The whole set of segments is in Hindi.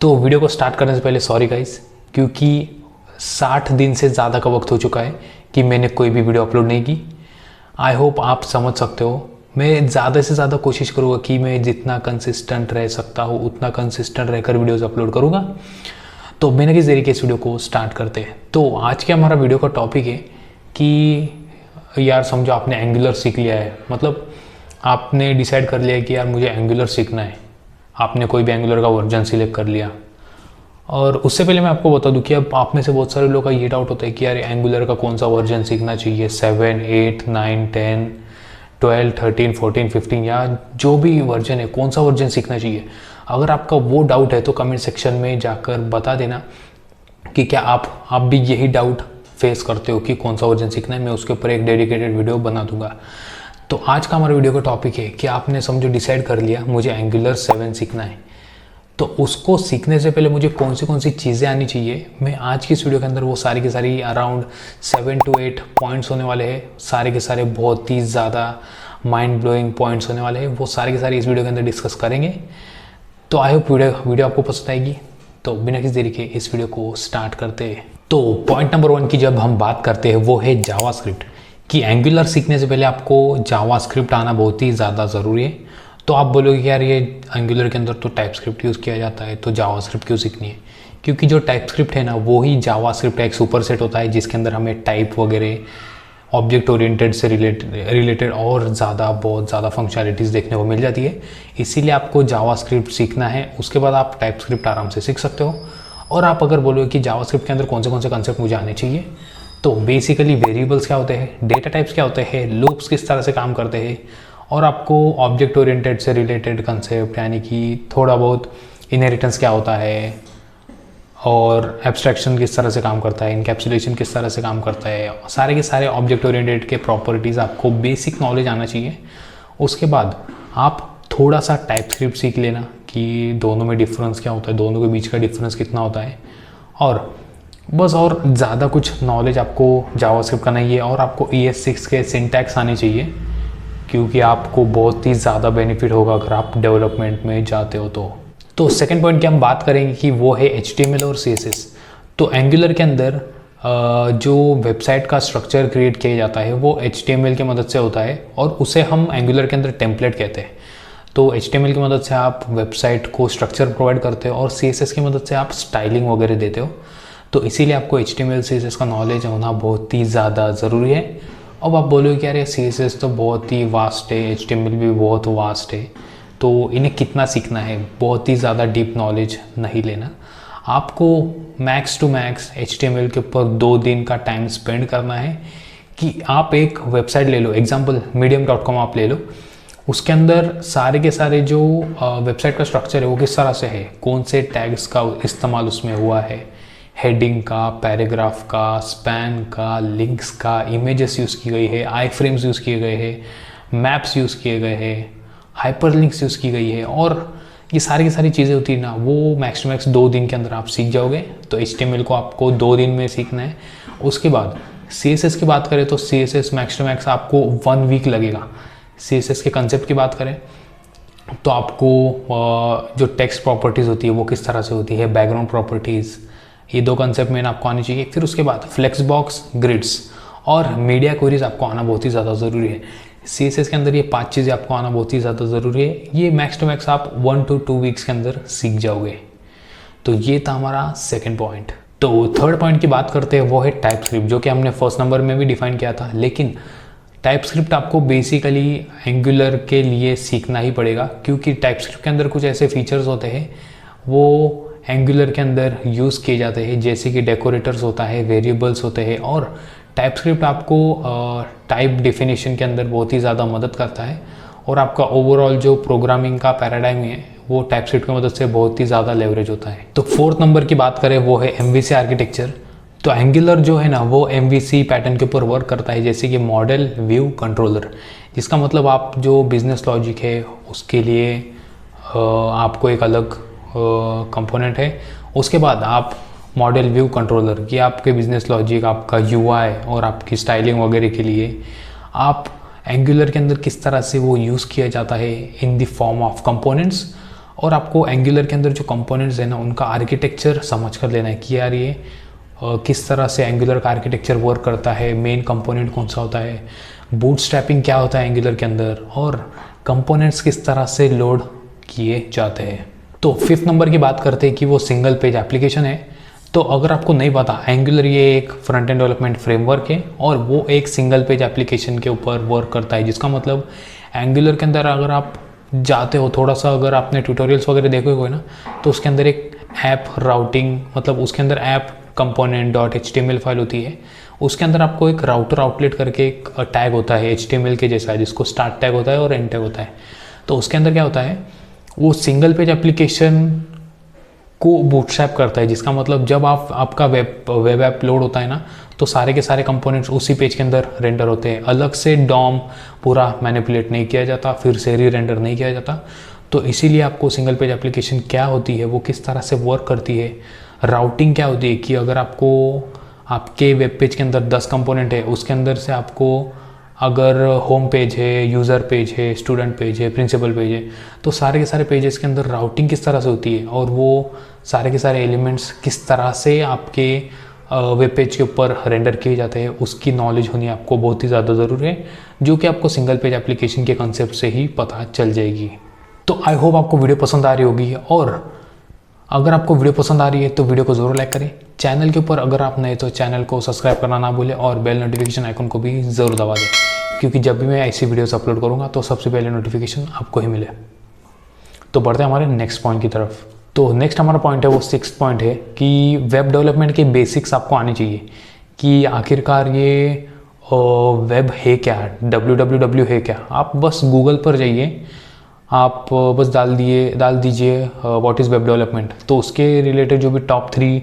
तो वीडियो को स्टार्ट करने से पहले सॉरी गाइस, क्योंकि 60 दिन से ज़्यादा का वक्त हो चुका है कि मैंने कोई भी वीडियो अपलोड नहीं की। आई होप आप समझ सकते हो। मैं ज़्यादा से ज़्यादा कोशिश करूँगा कि मैं जितना कंसिस्टेंट रह सकता हूँ उतना कंसिस्टेंट रहकर वीडियोज़ अपलोड करूँगा। तो बिना किसी देरी के इस वीडियो को स्टार्ट करते हैं। तो आज के हमारा वीडियो का टॉपिक है कि यार समझो आपने एंगुलर सीख लिया है, मतलब आपने डिसाइड कर लिया है कि यार मुझे एंगुलर सीखना है। आपने कोई भी एंगुलर का वर्जन सिलेक्ट कर लिया। और उससे पहले मैं आपको बता दूं कि अब आप में से बहुत सारे लोगों का ये डाउट होता है कि यार एंगुलर का कौन सा वर्जन सीखना चाहिए, 7, 8, 9, 10, 12, 13, 14, 15 या जो भी वर्जन है, कौन सा वर्जन सीखना चाहिए। अगर आपका वो डाउट है तो कमेंट सेक्शन में जाकर बता देना कि क्या आप भी यही डाउट फेस करते हो कि कौन सा वर्जन सीखना है। मैं उसके ऊपर एक डेडिकेटेड वीडियो बना दूंगा। तो आज का हमारा वीडियो का टॉपिक है कि आपने समझो डिसाइड कर लिया मुझे एंगुलर 7 सीखना है, तो उसको सीखने से पहले मुझे कौन सी चीज़ें आनी चाहिए। मैं आज की इस वीडियो के अंदर वो सारी की सारी अराउंड 7 to 8 पॉइंट्स होने वाले हैं। सारे के सारे बहुत ही ज़्यादा माइंड ब्लोइंग पॉइंट्स होने वाले हैं। वो सारे के सारे इस वीडियो के अंदर डिस्कस करेंगे। तो आई होप वीडियो आपको पसंद आएगी। तो बिना किसी देरी के इस वीडियो को स्टार्ट करते हैं। तो पॉइंट नंबर 1 की जब हम बात करते हैं वो है जावास्क्रिप्ट, कि एंगुलर सीखने से पहले आपको जावास्क्रिप्ट आना बहुत ही ज़्यादा ज़रूरी है। तो आप बोलोगे कि यार ये एंगुलर के अंदर तो टाइपस्क्रिप्ट यूज़ किया जाता है, तो जावास्क्रिप्ट क्यों सीखनी है। क्योंकि जो टाइपस्क्रिप्ट है ना, वो ही जावास्क्रिप्ट का एक सुपरसेट होता है जिसके अंदर हमें टाइप वगैरह, ऑब्जेक्ट ओरिएंटेड से रिलेटेड और बहुत ज़्यादा फंक्शनैलिटीज़ देखने को मिल जाती है। इसीलिए आपको जावास्क्रिप्ट सीखना है। उसके बाद आप टाइपस्क्रिप्ट आराम से सीख सकते हो। और आप अगर बोलोगे कि जावास्क्रिप्ट के अंदर कौन से कंसेप्ट मुझे आने चाहिए, तो बेसिकली वेरिएबल्स क्या होते हैं, डेटा टाइप्स क्या होते हैं, लूप्स किस तरह से काम करते हैं, और आपको ऑब्जेक्ट ओरिएंटेड से रिलेटेड कंसेप्ट यानी कि थोड़ा बहुत इनहेरिटेंस क्या होता है, और एब्स्ट्रैक्शन किस तरह से काम करता है, इनकैप्सुलेशन किस तरह से काम करता है, सारे के सारे ऑब्जेक्ट ओरिएंटेड के प्रॉपर्टीज़ आपको बेसिक नॉलेज आना चाहिए। उसके बाद आप थोड़ा सा टाइपस्क्रिप्ट सीख लेना कि दोनों में डिफरेंस क्या होता है, दोनों के बीच का डिफरेंस कितना होता है, और बस और ज़्यादा कुछ नॉलेज आपको जावास्क्रिप्ट का नहीं है। और आपको ES6 के सिंटैक्स आने चाहिए, क्योंकि आपको बहुत ही ज़्यादा बेनिफिट होगा अगर आप डेवलपमेंट में जाते हो। तो सेकंड पॉइंट की हम बात करेंगे कि वो है HTML और CSS। तो एंगुलर के अंदर जो वेबसाइट का स्ट्रक्चर क्रिएट किया जाता है वो HTML की मदद से होता है, और उसे हम एंगुलर के अंदर टेम्पलेट कहते हैं। तो HTML की मदद से आप वेबसाइट को स्ट्रक्चर प्रोवाइड करते हो, और CSS की मदद से आप स्टाइलिंग वगैरह देते हो। तो इसीलिए आपको HTML CSS का नॉलेज होना बहुत ही ज़्यादा ज़रूरी है। अब आप बोलोगे कि यार ये CSS तो बहुत ही वास्ट है, HTML भी बहुत वास्ट है, तो इन्हें कितना सीखना है, बहुत ही ज़्यादा डीप नॉलेज नहीं लेना। आपको मैक्स टू मैक्स HTML के ऊपर 2 दिन का टाइम स्पेंड करना है। कि आप एक वेबसाइट ले लो, एग्जाम्पल medium.com आप ले लो। उसके अंदर सारे के सारे जो वेबसाइट का स्ट्रक्चर है वो किस तरह से है, कौन से टैग्स का इस्तेमाल उसमें हुआ है, हेडिंग का, पैराग्राफ का, स्पैन का, लिंक्स का, इमेजेस यूज़ की गई है, आई फ्रेम्स यूज़ किए गए हैं, मैप्स यूज़ किए गए हैं, हाइपरलिंक्स यूज़ की गई है, और ये सारी की सारी चीज़ें होती है ना, वो मैक्स टू मैक्स 2 दिन के अंदर आप सीख जाओगे। तो HTML को आपको 2 दिन में सीखना है। उसके बाद CSS की बात करें तो CSS मैक्स टू मैक्स आपको 1 वीक लगेगा। CSS के कंसेप्ट की बात करें तो आपको जो टेक्स्ट प्रॉपर्टीज़ होती है वो किस तरह से होती है, बैकग्राउंड प्रॉपर्टीज़, ये 2 कंसेप्ट में आपको आनी चाहिए। फिर उसके बाद फ्लेक्स बॉक्स, ग्रिड्स और मीडिया क्वेरीज आपको आना बहुत ही ज़्यादा ज़रूरी है। CSS के अंदर ये 5 चीज़ें आपको आना बहुत ही ज़्यादा ज़रूरी है। ये मैक्स टू मैक्स आप 1 to 2 वीक्स के अंदर सीख जाओगे। तो ये था हमारा सेकंड पॉइंट। तो थर्ड पॉइंट की बात करते हैं वो है टाइपस्क्रिप्ट, जो कि हमने फर्स्ट नंबर में भी डिफाइन किया था। लेकिन टाइपस्क्रिप्ट आपको बेसिकली एंगुलर के लिए सीखना ही पड़ेगा, क्योंकि टाइपस्क्रिप्ट के अंदर कुछ ऐसे फीचर्स होते हैं वो एंगुलर के अंदर यूज़ किए जाते हैं, जैसे कि डेकोरेटर्स होता है, वेरिएबल्स होते हैं। और टाइपस्क्रिप्ट आपको टाइप डेफिनेशन के अंदर बहुत ही ज़्यादा मदद करता है, और आपका ओवरऑल जो प्रोग्रामिंग का पैराडाइम है वो टाइपस्क्रिप्ट की मदद से बहुत ही ज़्यादा लेवरेज होता है। तो फोर्थ नंबर की बात करें वो है MVC आर्किटेक्चर। तो एंगुलर जो है ना वो MVC पैटर्न के ऊपर वर्क करता है, जैसे कि मॉडल व्यू कंट्रोलर, जिसका मतलब आप जो बिजनेस लॉजिक है उसके लिए आपको एक अलग कंपोनेंट है। उसके बाद आप मॉडल व्यू कंट्रोलर की आपके बिजनेस लॉजिक, आपका UI और आपकी स्टाइलिंग वगैरह के लिए आप एंगुलर के अंदर किस तरह से वो यूज़ किया जाता है in the form of components, और आपको एंगुलर के अंदर जो कंपोनेंट्स है ना उनका आर्किटेक्चर समझ कर लेना है कि यार ये किस तरह से एंगुलर का आर्किटेक्चर वर्क करता है, मेन कंपोनेंट कौन सा होता है, बूटस्ट्रैपिंग क्या होता है एंगुलर के अंदर, और कंपोनेंट्स किस तरह से लोड किए जाते हैं। तो 5th नंबर की बात करते हैं कि वो सिंगल पेज एप्लीकेशन है। तो अगर आपको नहीं पता, एंगुलर ये एक फ्रंट एंड डेवलपमेंट फ्रेमवर्क है और वो एक सिंगल पेज एप्लीकेशन के ऊपर वर्क करता है, जिसका मतलब एंगुलर के अंदर अगर आप जाते हो थोड़ा सा, अगर आपने ट्यूटोरियल्स वगैरह देखे हुए ना, तो उसके अंदर एक ऐप राउटिंग, मतलब उसके अंदर ऐप कंपोनेंट .html फाइल होती है, उसके अंदर आपको एक राउटर आउटलेट करके एक टैग होता है HTML के जैसा है, जिसको स्टार्ट टैग होता है और एंड टैग होता है। तो उसके अंदर क्या होता है, वो सिंगल पेज एप्लीकेशन को बूटस्ट्रैप करता है, जिसका मतलब जब आपका वेब ऐप लोड होता है ना, तो सारे के सारे कंपोनेंट्स उसी पेज के अंदर रेंडर होते हैं, अलग से डॉम पूरा मैनिपुलेट नहीं किया जाता, फिर से री रेंडर नहीं किया जाता। तो इसीलिए आपको सिंगल पेज एप्लीकेशन क्या होती है, वो किस तरह से वर्क करती है, राउटिंग क्या होती है, कि अगर आपको आपके वेब पेज के अंदर 10 कंपोनेंट है, उसके अंदर से आपको अगर होम पेज है, यूज़र पेज है, स्टूडेंट पेज है, प्रिंसिपल पेज है, तो सारे के सारे पेजेस के अंदर राउटिंग किस तरह से होती है और वो सारे के सारे एलिमेंट्स किस तरह से आपके वेब पेज के ऊपर रेंडर किए जाते हैं, उसकी नॉलेज होनी आपको बहुत ही ज़्यादा ज़रूरी है, जो कि आपको सिंगल पेज एप्लीकेशन के कंसेप्ट से ही पता चल जाएगी। तो आई होप आपको वीडियो पसंद आ रही होगी, और अगर आपको वीडियो पसंद आ रही है तो वीडियो को ज़रूर लाइक करें। चैनल के ऊपर अगर आप नए तो चैनल को सब्सक्राइब करना ना भूलें और बेल नोटिफिकेशन आइकन को भी ज़रूर दबा दें, क्योंकि जब भी मैं ऐसी वीडियोस अपलोड करूँगा तो सबसे पहले नोटिफिकेशन आपको ही मिले। तो बढ़ते हैं हमारे नेक्स्ट पॉइंट की तरफ। तो नेक्स्ट हमारा पॉइंट है वो 6th पॉइंट है कि वेब डेवलपमेंट के बेसिक्स आपको आने चाहिए, कि आखिरकार ये वेब है क्या, www है क्या। आप बस गूगल पर जाइए, आप बस डाल दीजिए व्हाट इज़ वेब डेवलपमेंट, तो उसके रिलेटेड जो भी टॉप 3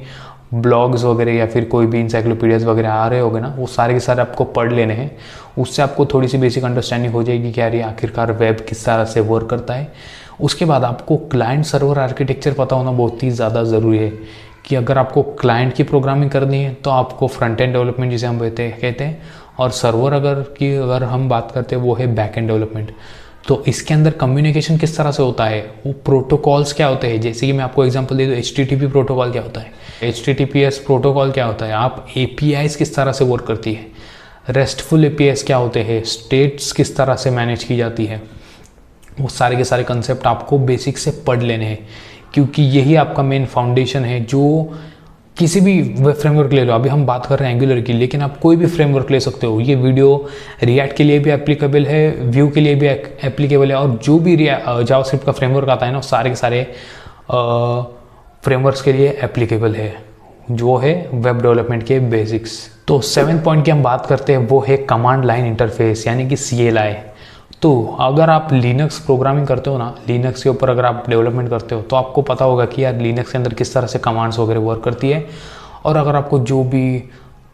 ब्लॉग्स वगैरह या फिर कोई भी इंसाइक्लोपीडियाज वगैरह आ रहे होंगे ना, वो सारे के सारे आपको पढ़ लेने हैं। उससे आपको थोड़ी सी बेसिक अंडरस्टैंडिंग हो जाएगी कि यार ये आखिरकार वेब किस तरह से वर्क करता है। उसके बाद आपको क्लाइंट सर्वर आर्किटेक्चर पता होना बहुत ही ज़्यादा ज़रूरी है, कि अगर आपको क्लाइंट की प्रोग्रामिंग करनी है तो आपको फ्रंट एंड डेवलपमेंट जिसे हम कहते हैं, और सर्वर अगर हम बात करते हैं वो है बैक एंड डेवलपमेंट। तो इसके अंदर कम्युनिकेशन किस तरह से होता है, वो प्रोटोकॉल्स क्या होते हैं, जैसे कि मैं आपको एग्जांपल दे दूँ, HTTP प्रोटोकॉल क्या होता है, HTTPS प्रोटोकॉल क्या होता है, आप APIs किस तरह से वर्क करती है, रेस्टफुल APIs क्या होते हैं, स्टेट्स किस तरह से मैनेज की जाती है, वो सारे के सारे कंसेप्ट आपको बेसिक से पढ़ लेने हैं, क्योंकि यही आपका मेन फाउंडेशन है। जो किसी भी वेब फ्रेमवर्क ले लो, अभी हम बात कर रहे हैं एंगुलर की, लेकिन आप कोई भी फ्रेमवर्क ले सकते हो। ये वीडियो रिएक्ट के लिए भी एप्लीकेबल है, व्यू के लिए भी एप्लीकेबल है, और जो भी जावास्क्रिप्ट का फ्रेमवर्क आता है ना, सारे के सारे फ्रेमवर्क्स के लिए एप्लीकेबल है, जो है वेब डेवलपमेंट के बेसिक्स। तो 7th पॉइंट की हम बात करते हैं वो है कमांड लाइन इंटरफेस, यानी कि CLI। तो अगर आप लिनक्स प्रोग्रामिंग करते हो ना, लिनक्स के ऊपर अगर आप डेवलपमेंट करते हो, तो आपको पता होगा कि यार लिनक्स के अंदर किस तरह से कमांड्स वगैरह वर्क करती है। और अगर आपको जो भी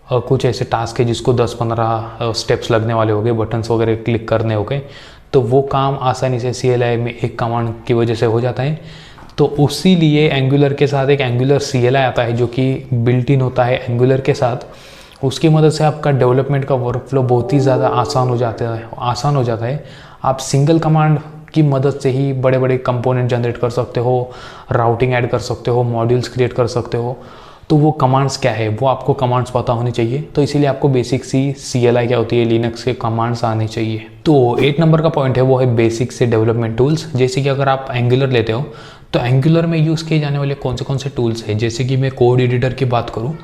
कुछ ऐसे टास्क है जिसको 10-15 स्टेप्स लगने वाले होंगे, बटन्स वगैरह क्लिक करने होंगे, तो वो काम आसानी से CLI में एक कमांड की वजह से हो जाता है। तो उसी लिए एंगुलर के साथ एक एंगुलर CLI आता है, जो कि बिल्ट इन होता है एंगुलर के साथ। उसकी मदद से आपका डेवलपमेंट का वर्कफ्लो बहुत ही ज़्यादा आसान हो जाता है। आप सिंगल कमांड की मदद से ही बड़े बड़े कंपोनेंट जनरेट कर सकते हो, राउटिंग ऐड कर सकते हो, मॉड्यूल्स क्रिएट कर सकते हो। तो वो कमांड्स क्या है, वो आपको कमांड्स पता होनी चाहिए। तो इसीलिए आपको बेसिक सी CLI क्या होती है, लिनक्स के कमांड्स आने चाहिए। तो 8 नंबर का पॉइंट है वो है बेसिक से डेवलपमेंट टूल्स। जैसे कि अगर आप एंगुलर लेते हो, तो एंगुलर में यूज़ किए जाने वाले कौन से टूल्स हैं। जैसे कि मैं कोड एडिटर की बात करूँ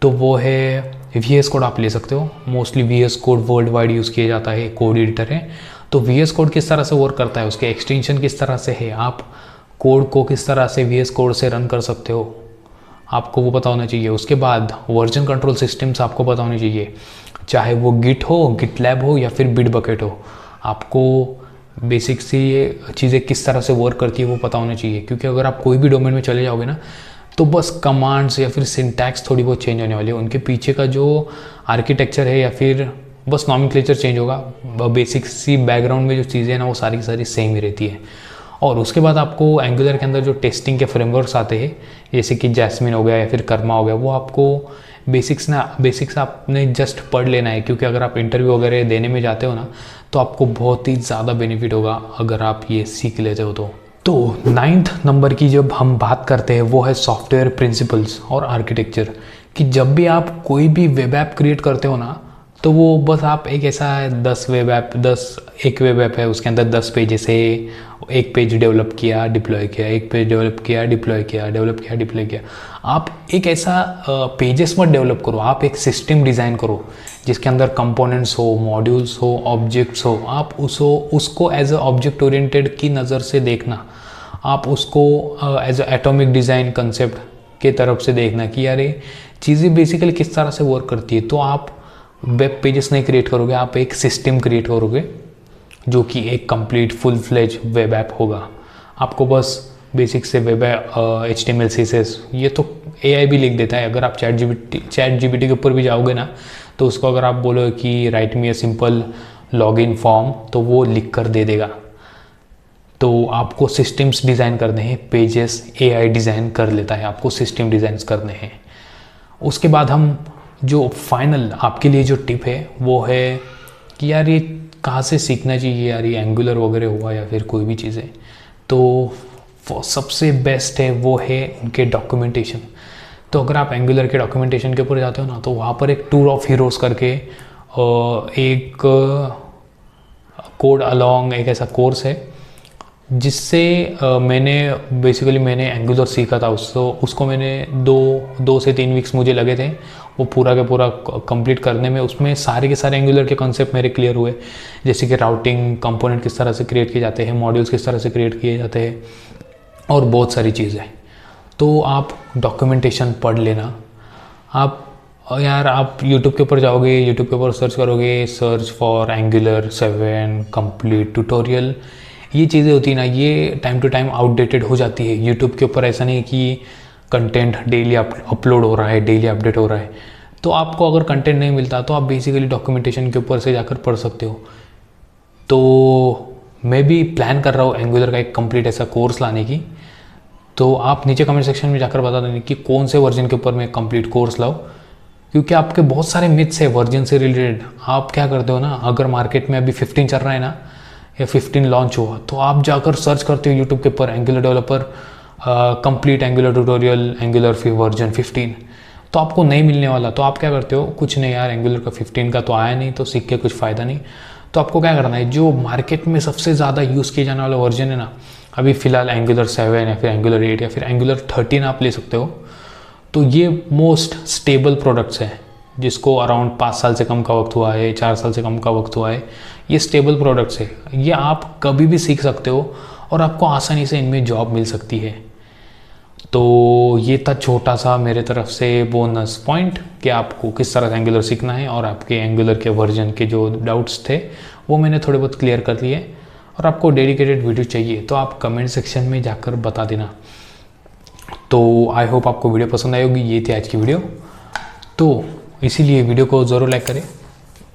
तो वो है VS कोड, आप ले सकते हो। Mostly VS code world wide use किया जाता है, कोड एडिटर है। तो VS कोड किस तरह से वर्क करता है, उसके एक्सटेंशन किस तरह से है, आप कोड को किस तरह से VS कोड से रन कर सकते हो, आपको वो पता होना चाहिए। उसके बाद वर्जन कंट्रोल सिस्टम्स आपको पता होने चाहिए, चाहे वो गिट हो, गिटलैब हो या फिर बिटबकेट हो। आपको बेसिक सी ये चीज़ें किस तरह से वर्क करती है वो पता होना चाहिए, क्योंकि अगर आप कोई भी डोमेन में चले जाओगे ना, तो बस कमांड्स या फिर सिंटैक्स थोड़ी बहुत चेंज होने वाली है, उनके पीछे का जो आर्किटेक्चर है या फिर बस नॉमेनक्लेचर चेंज होगा, बेसिक सी बैकग्राउंड में जो चीज़ें हैं ना वो सारी की सारी सेम ही रहती है। और उसके बाद आपको एंगुलर के अंदर जो टेस्टिंग के फ्रेमवर्क्स आते हैं, जैसे कि जैस्मिन हो गया या फिर कर्मा हो गया, वो आपको बेसिक्स आपने जस्ट पढ़ लेना है, क्योंकि अगर आप इंटरव्यू वगैरह देने में जाते हो ना, तो आपको बहुत ही ज़्यादा बेनिफिट होगा अगर आप ये सीख लेते हो। तो 9th नंबर की जब हम बात करते हैं वो है सॉफ्टवेयर प्रिंसिपल्स और आर्किटेक्चर। कि जब भी आप कोई भी वेब ऐप क्रिएट करते हो ना, तो वो बस आप एक ऐसा है 10 वेब ऐप 10 एक वेब ऐप है उसके अंदर 10 पेजेस है, एक पेज डेवलप किया डिप्लॉय किया, एक पेज डेवलप किया डिप्लॉय किया, डेवलप किया डिप्लॉय किया। आप एक ऐसा पेजेस मत डेवलप करो, आप एक सिस्टम डिज़ाइन करो जिसके अंदर कंपोनेंट्स हो, मॉड्यूल्स हो, ऑब्जेक्ट्स हो। आप उसको एज अ ऑब्जेक्ट ओरिएंटेड की नज़र से देखना, आप उसको as a atomic design concept के तरफ से देखना कि यार ये चीज़ें बेसिकली किस तरह से वर्क करती है। तो आप वेब पेजेस नहीं क्रिएट करोगे, आप एक सिस्टम क्रिएट करोगे जो कि एक complete full fledged web app होगा। आपको बस बेसिक से वेब HTML CSS ये तो AI भी लिख देता है। अगर आप चैट जीपीटी के ऊपर भी जाओगे ना, तो उसको अगर आप बोलो कि right me a simple login form, तो वो लिख कर दे देगा। तो आपको सिस्टम्स डिज़ाइन करने हैं, पेजेस AI डिज़ाइन कर लेता है, आपको सिस्टम डिज़ाइन करने हैं। उसके बाद हम जो फाइनल आपके लिए जो टिप है वो है कि यार ये कहाँ से सीखना चाहिए यार, ये एंगुलर वगैरह हुआ या फिर कोई भी चीज़ें, तो सबसे बेस्ट है वो है उनके डॉक्यूमेंटेशन। तो अगर आप एंगुलर के डॉक्यूमेंटेशन के ऊपर जाते हो ना, तो वहाँ पर एक टूर ऑफ हीरोज़ करके एक कोड अलोंग एक ऐसा कोर्स है जिससे मैंने एंगुलर सीखा था। उसको मैंने दो से 3 वीक्स मुझे लगे थे वो पूरा का पूरा कंप्लीट करने में। उसमें सारे के सारे एंगुलर के कॉन्सेप्ट मेरे क्लियर हुए, जैसे कि राउटिंग कंपोनेंट किस तरह से क्रिएट किए जाते हैं, मॉड्यूल्स किस तरह से क्रिएट किए जाते हैं और बहुत सारी चीज़ें। तो आप डॉक्यूमेंटेशन पढ़ लेना। आप यार आप यूट्यूब के ऊपर जाओगे, यूट्यूब के ऊपर सर्च करोगे, search for angular 7 complete tutorial, ये चीज़ें होती है ना, ये टाइम टू टाइम आउटडेटेड हो जाती है। यूट्यूब के ऊपर ऐसा नहीं कि कंटेंट डेली अपलोड हो रहा है, डेली अपडेट हो रहा है। तो आपको अगर कंटेंट नहीं मिलता तो आप बेसिकली डॉक्यूमेंटेशन के ऊपर से जाकर पढ़ सकते हो। तो मैं भी प्लान कर रहा हूँ एंगुलर का एक कंप्लीट ऐसा कोर्स लाने की। तो आप नीचे कमेंट सेक्शन में जाकर बता देंगे कि कौन से वर्जन के ऊपर मैं कंप्लीट कोर्स लाऊँ, क्योंकि आपके बहुत सारे मिथ्स है वर्जन से रिलेटेड। आप क्या करते हो ना, अगर मार्केट में अभी 15 चल रहा है ना या 15 लॉन्च हुआ, तो आप जाकर सर्च करते हो यूट्यूब के ऊपर angular developer complete angular tutorial angular version 15, तो आपको नहीं मिलने वाला। तो आप क्या करते हो, कुछ नहीं यार एंगुलर का 15 का तो आया नहीं, तो सीख के कुछ फ़ायदा नहीं। तो आपको क्या करना है, जो मार्केट में सबसे ज़्यादा यूज़ किए जाने वाला वर्जन है ना, अभी फ़िलहाल एंगुलर 7 या फिर एंगुलर 8 या फिर एंगुलर 13 आप ले सकते हो। तो ये मोस्ट स्टेबल प्रोडक्ट्स हैं जिसको अराउंड 5 साल से कम का वक्त हुआ है, 4 साल से कम का वक्त हुआ है। ये स्टेबल प्रोडक्ट्स है, ये आप कभी भी सीख सकते हो और आपको आसानी से इनमें जॉब मिल सकती है। तो ये था छोटा सा मेरे तरफ से बोनस पॉइंट कि आपको किस तरह से एंगुलर सीखना है, और आपके एंगुलर के वर्जन के जो डाउट्स थे वो मैंने थोड़े बहुत क्लियर कर लिए। और आपको डेडिकेटेड वीडियो चाहिए तो आप कमेंट सेक्शन में जाकर बता देना। तो आई होप आपको वीडियो पसंद आई होगी। ये थी आज की वीडियो, तो इसीलिए वीडियो को ज़रूर लाइक करें,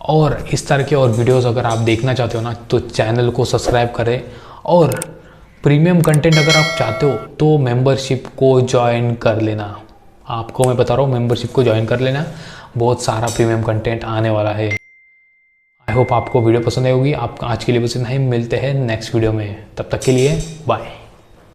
और इस तरह के और वीडियोस अगर आप देखना चाहते हो ना, तो चैनल को सब्सक्राइब करें। और प्रीमियम कंटेंट अगर आप चाहते हो तो मेंबरशिप को ज्वाइन कर लेना। आपको मैं बता रहा हूँ, मेंबरशिप को ज्वाइन कर लेना, बहुत सारा प्रीमियम कंटेंट आने वाला है। आई होप आपको वीडियो पसंद आई होगी। आप आज के लिए बस इतना ही, मिलते हैं नेक्स्ट वीडियो में, तब तक के लिए बाय।